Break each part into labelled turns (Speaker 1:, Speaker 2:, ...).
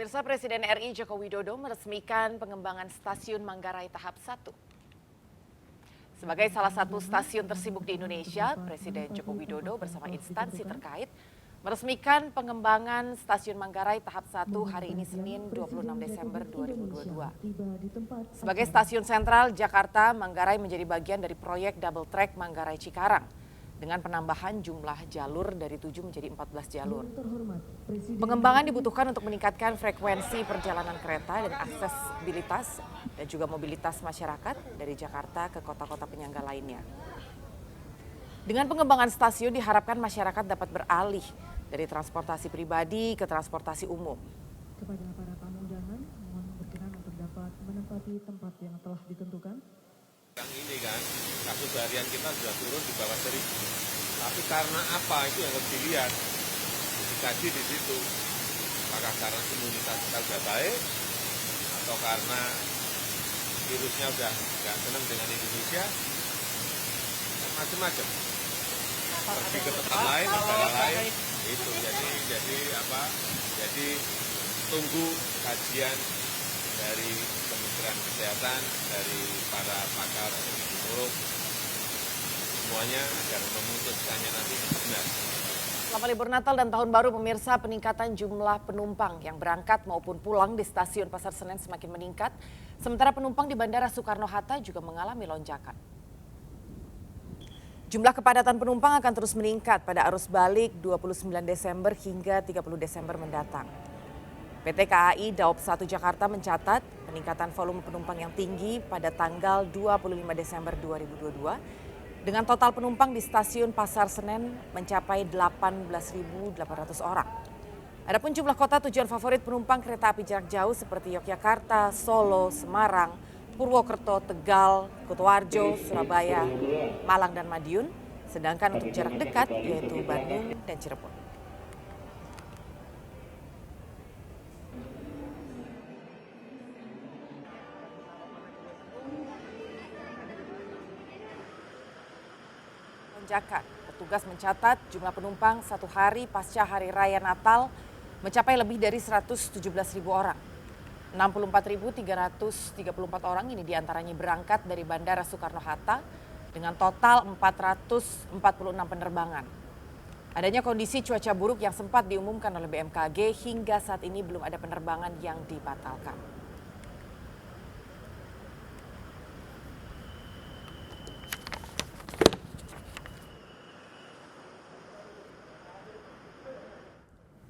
Speaker 1: Pemirsa, Presiden RI Joko Widodo meresmikan pengembangan Stasiun Manggarai tahap 1. Sebagai salah satu stasiun tersibuk di Indonesia, Presiden Joko Widodo bersama instansi terkait meresmikan pengembangan Stasiun Manggarai tahap 1 hari ini Senin 26 Desember 2022. Sebagai stasiun sentral Jakarta, Manggarai menjadi bagian dari proyek double track Manggarai Cikarang dengan penambahan jumlah jalur dari 7 menjadi 14 jalur. Pengembangan dibutuhkan untuk meningkatkan frekuensi perjalanan kereta dan aksesibilitas dan juga mobilitas masyarakat dari Jakarta ke kota-kota penyangga lainnya. Dengan pengembangan stasiun diharapkan masyarakat dapat beralih dari transportasi pribadi ke transportasi umum.
Speaker 2: Kepada para tamu undangan, mohon berkenan untuk dapat menempati tempat yang telah ditentukan.
Speaker 3: Yang ini kan, kasus harian kita sudah turun di bawah 1.000. Tapi karena apa itu yang harus dilihat, dikaji di situ. Apakah karena imunitas kita sudah baik, atau karena virusnya sudah nggak senang dengan Indonesia, macam-macam. Pergi ke tempat lain, negara lain, itu jadi tunggu kajian dari Kementerian Kesehatan, dari para pakar epidemiolog, semuanya agar memutuskannya nanti benar.
Speaker 1: Selama libur Natal dan Tahun Baru, pemirsa, peningkatan jumlah penumpang yang berangkat maupun pulang di stasiun Pasar Senen semakin meningkat, sementara penumpang di Bandara Soekarno-Hatta juga mengalami lonjakan. Jumlah kepadatan penumpang akan terus meningkat pada arus balik 29 Desember hingga 30 Desember mendatang. PT KAI Daob 1 Jakarta mencatat peningkatan volume penumpang yang tinggi pada tanggal 25 Desember 2022 dengan total penumpang di stasiun Pasar Senen mencapai 18.800 orang. Adapun jumlah kota tujuan favorit penumpang kereta api jarak jauh seperti Yogyakarta, Solo, Semarang, Purwokerto, Tegal, Kutoarjo, Surabaya, Malang, dan Madiun. Sedangkan untuk jarak dekat yaitu Bandung dan Cirebon. Lonjakan. Petugas mencatat jumlah penumpang satu hari pasca Hari Raya Natal mencapai lebih dari 117.000 orang. 64.334 orang ini diantaranya berangkat dari Bandara Soekarno-Hatta dengan total 446 penerbangan. Adanya kondisi cuaca buruk yang sempat diumumkan oleh BMKG hingga saat ini belum ada penerbangan yang dibatalkan.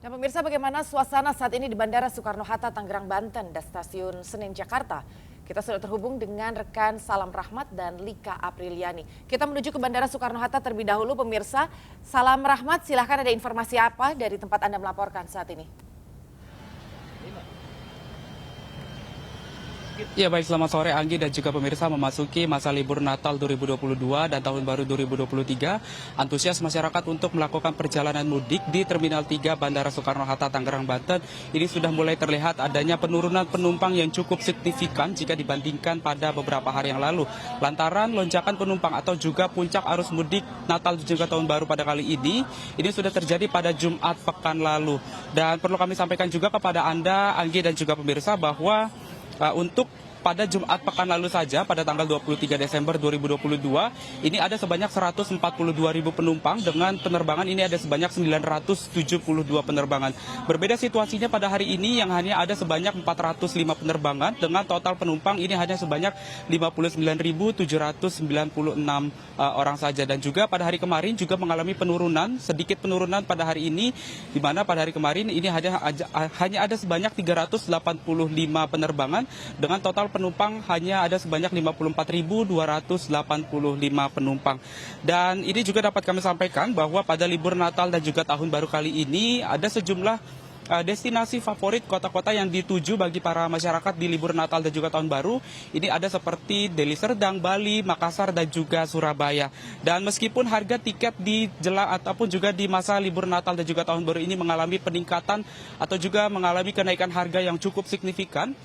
Speaker 1: Nah, pemirsa, bagaimana suasana saat ini di Bandara Soekarno-Hatta, Tangerang, Banten dan Stasiun Senen, Jakarta? Kita sudah terhubung dengan rekan Salam Rahmat dan Lika Apriliani. Kita menuju ke Bandara Soekarno-Hatta terlebih dahulu, pemirsa. Salam Rahmat, silahkan, ada informasi apa dari tempat Anda melaporkan saat ini?
Speaker 4: Ya, baik, selamat sore Anggi dan juga pemirsa. Memasuki masa libur Natal 2022 dan Tahun Baru 2023, antusias masyarakat untuk melakukan perjalanan mudik di Terminal 3 Bandara Soekarno-Hatta, Tangerang, Banten ini sudah mulai terlihat adanya penurunan penumpang yang cukup signifikan jika dibandingkan pada beberapa hari yang lalu. Lantaran lonjakan penumpang atau juga puncak arus mudik Natal dan juga Tahun Baru pada kali ini sudah terjadi pada Jumat pekan lalu. Dan perlu kami sampaikan juga kepada Anda, Anggi dan juga pemirsa, bahwa untuk pada Jumat pekan lalu saja, pada tanggal 23 Desember 2022, ini ada sebanyak 142.000 penumpang dengan penerbangan ini ada sebanyak 972 penerbangan. Berbeda situasinya pada hari ini yang hanya ada sebanyak 405 penerbangan dengan total penumpang ini hanya sebanyak 59.796 orang saja. Dan juga pada hari kemarin juga mengalami penurunan, sedikit penurunan pada hari ini, di mana pada hari kemarin ini hanya ada sebanyak 385 penerbangan dengan total penumpang hanya ada sebanyak 54.285 penumpang. Dan ini juga dapat kami sampaikan bahwa pada libur Natal dan juga Tahun Baru kali ini ada sejumlah destinasi favorit kota-kota yang dituju bagi para masyarakat di libur Natal dan juga Tahun Baru. Ini ada seperti Deli Serdang, Bali, Makassar, dan juga Surabaya. Dan meskipun harga tiket di jelang ataupun juga di masa libur Natal dan juga Tahun Baru ini mengalami peningkatan atau juga mengalami kenaikan harga yang cukup signifikan,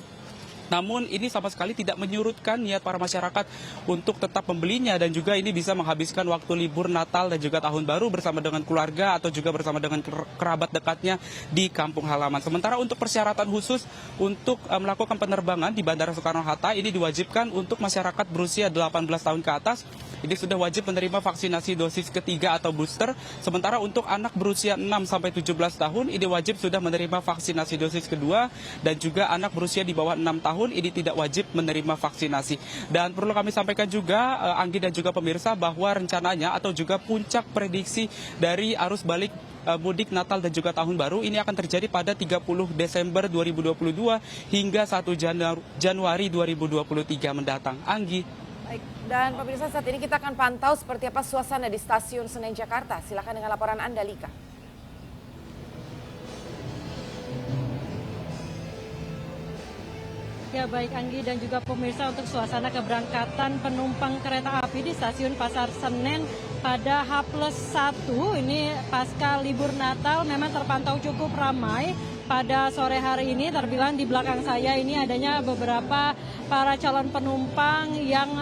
Speaker 4: Namun ini sama sekali tidak menyurutkan niat para masyarakat untuk tetap membelinya dan juga ini bisa menghabiskan waktu libur Natal dan juga Tahun Baru bersama dengan keluarga atau juga bersama dengan kerabat dekatnya di kampung halaman. Sementara untuk persyaratan khusus untuk melakukan penerbangan di Bandara Soekarno-Hatta ini diwajibkan untuk masyarakat berusia 18 tahun ke atas. Ini sudah wajib menerima vaksinasi dosis ketiga atau booster. Sementara untuk anak berusia 6 sampai 17 tahun ini wajib sudah menerima vaksinasi dosis kedua dan juga anak berusia di bawah 6 tahun ini tidak wajib menerima vaksinasi. Dan perlu kami sampaikan juga Anggi dan juga pemirsa bahwa rencananya atau juga puncak prediksi dari arus balik mudik Natal dan juga Tahun Baru ini akan terjadi pada 30 Desember 2022 hingga 1 Januari 2023 mendatang. Anggi.
Speaker 1: Baik, dan pemirsa saat ini kita akan pantau seperti apa suasana di Stasiun Senen Jakarta. Silakan dengan laporan Anda, Lika.
Speaker 5: Ya baik Anggi dan juga pemirsa, untuk suasana keberangkatan penumpang kereta api di Stasiun Pasar Senen pada H+1 ini pasca libur Natal memang terpantau cukup ramai. Pada sore hari ini terbilang di belakang saya ini adanya beberapa para calon penumpang yang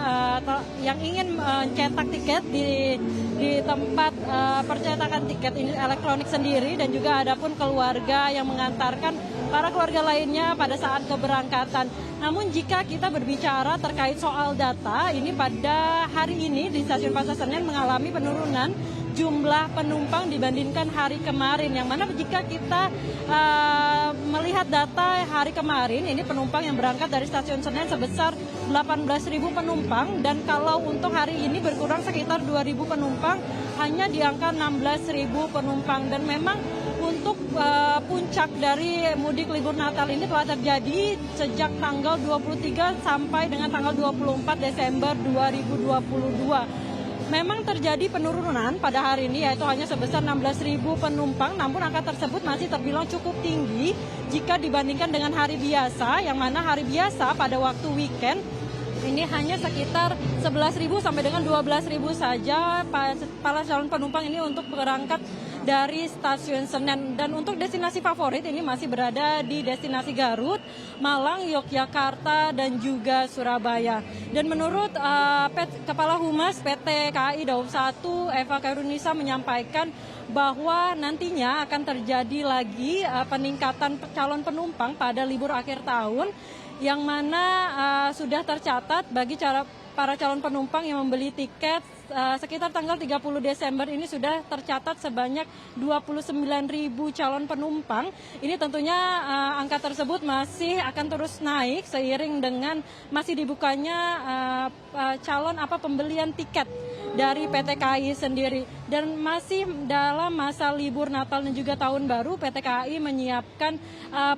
Speaker 5: ingin mencetak tiket di tempat percetakan tiket ini elektronik sendiri, dan juga ada pun keluarga yang mengantarkan para keluarga lainnya pada saat keberangkatan. Namun jika kita berbicara terkait soal data, ini pada hari ini di Stasiun Pasar Senen mengalami penurunan jumlah penumpang dibandingkan hari kemarin, yang mana jika kita melihat data hari kemarin ini penumpang yang berangkat dari Stasiun Senen sebesar 18.000 penumpang, dan kalau untuk hari ini berkurang sekitar 2.000 penumpang hanya di angka 16.000 penumpang. Dan memang untuk puncak dari mudik libur Natal ini telah terjadi sejak tanggal 23 sampai dengan tanggal 24 Desember 2022. Memang terjadi penurunan pada hari ini, yaitu hanya sebesar 16.000 penumpang, namun angka tersebut masih terbilang cukup tinggi jika dibandingkan dengan hari biasa, yang mana hari biasa pada waktu weekend ini hanya sekitar 11.000 sampai dengan 12.000 saja para calon penumpang ini untuk berangkat dari Stasiun Senen. Dan untuk destinasi favorit ini masih berada di destinasi Garut, Malang, Yogyakarta, dan juga Surabaya. Dan menurut Kepala Humas PT KAI Daup 1, Eva Kairunisa menyampaikan bahwa nantinya akan terjadi lagi peningkatan calon penumpang pada libur akhir tahun, yang mana sudah tercatat bagi para calon penumpang yang membeli tiket sekitar tanggal 30 Desember ini sudah tercatat sebanyak 29.000 calon penumpang. Ini tentunya angka tersebut masih akan terus naik seiring dengan masih dibukanya calon pembelian tiket dari PT KAI sendiri. Dan masih dalam masa libur Natal dan juga Tahun Baru, PT KAI menyiapkan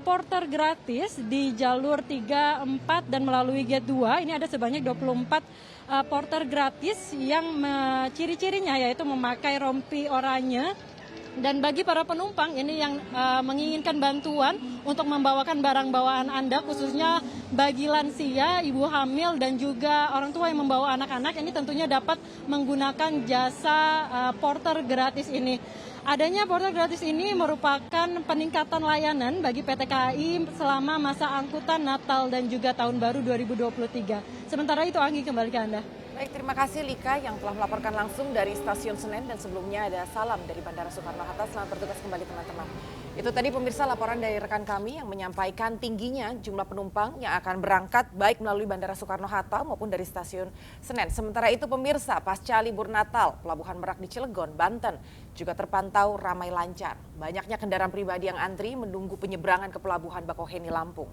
Speaker 5: porter gratis di jalur 3, 4 dan melalui gate 2. Ini ada sebanyak 24 porter gratis yang ciri-cirinya yaitu memakai rompi oranye. Dan bagi para penumpang ini yang menginginkan bantuan untuk membawakan barang bawaan Anda, khususnya bagi lansia, ibu hamil, dan juga orang tua yang membawa anak-anak, ini tentunya dapat menggunakan jasa porter gratis ini. Adanya porter gratis ini merupakan peningkatan layanan bagi PT KAI selama masa angkutan Natal dan juga Tahun Baru 2023. Sementara itu, Anggi, kembali ke Anda.
Speaker 1: Baik, terima kasih Lika yang telah melaporkan langsung dari Stasiun Senen, dan sebelumnya ada salam dari Bandara Soekarno-Hatta. Selamat bertugas kembali teman-teman. Itu tadi pemirsa laporan dari rekan kami yang menyampaikan tingginya jumlah penumpang yang akan berangkat baik melalui Bandara Soekarno-Hatta maupun dari Stasiun Senen. Sementara itu pemirsa, pasca libur Natal, Pelabuhan Merak di Cilegon, Banten juga terpantau ramai lancar. Banyaknya kendaraan pribadi yang antri menunggu penyeberangan ke Pelabuhan Bakauheni, Lampung.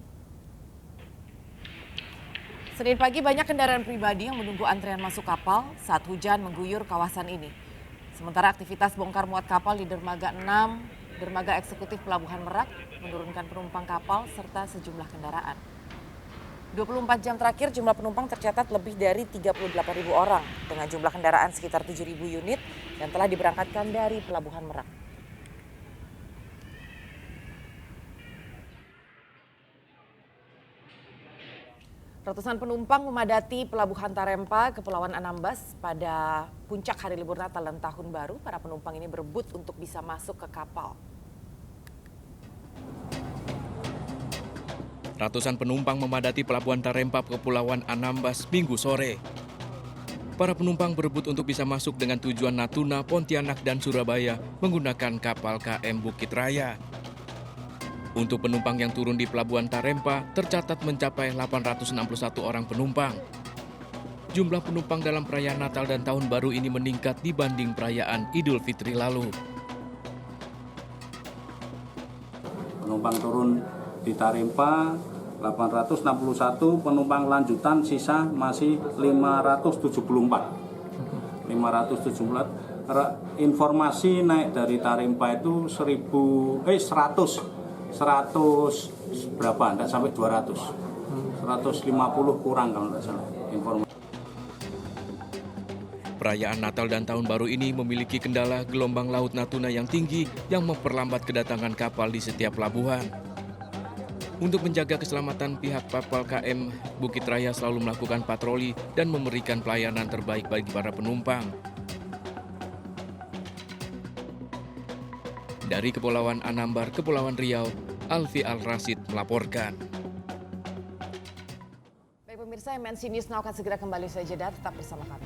Speaker 1: Senin pagi banyak kendaraan pribadi yang menunggu antrean masuk kapal saat hujan mengguyur kawasan ini. Sementara aktivitas bongkar muat kapal di Dermaga 6, Dermaga Eksekutif Pelabuhan Merak menurunkan penumpang kapal serta sejumlah kendaraan. 24 jam terakhir jumlah penumpang tercatat lebih dari 38.000 orang dengan jumlah kendaraan sekitar 7.000 unit yang telah diberangkatkan dari Pelabuhan Merak. Ratusan penumpang memadati Pelabuhan Tarempa, Kepulauan Anambas pada puncak hari libur Natal dan Tahun Baru. Para penumpang ini berebut untuk bisa masuk ke kapal.
Speaker 6: Ratusan penumpang memadati Pelabuhan Tarempa Kepulauan Anambas Minggu sore. Para penumpang berebut untuk bisa masuk dengan tujuan Natuna, Pontianak, dan Surabaya menggunakan kapal KM Bukit Raya. Untuk penumpang yang turun di Pelabuhan Tarempa tercatat mencapai 861 orang penumpang. Jumlah penumpang dalam perayaan Natal dan Tahun Baru ini meningkat dibanding perayaan Idul Fitri lalu.
Speaker 7: Penumpang turun di Tarempa 861, penumpang lanjutan sisa masih 574. Informasi naik dari Tarempa itu 100 berapa? Tidak sampai 200. 150 kurang kalau tidak salah informasi.
Speaker 6: Perayaan Natal dan Tahun Baru ini memiliki kendala gelombang laut Natuna yang tinggi yang memperlambat kedatangan kapal di setiap pelabuhan. Untuk menjaga keselamatan, pihak kapal KM Bukit Raya selalu melakukan patroli dan memberikan pelayanan terbaik bagi para penumpang. Dari Kepulauan Anambas, Kepulauan Riau, Alfi Al-Rasid melaporkan.
Speaker 1: Baik pemirsa, MNC News Now akan segera kembali usai jeda, tetap bersama kami.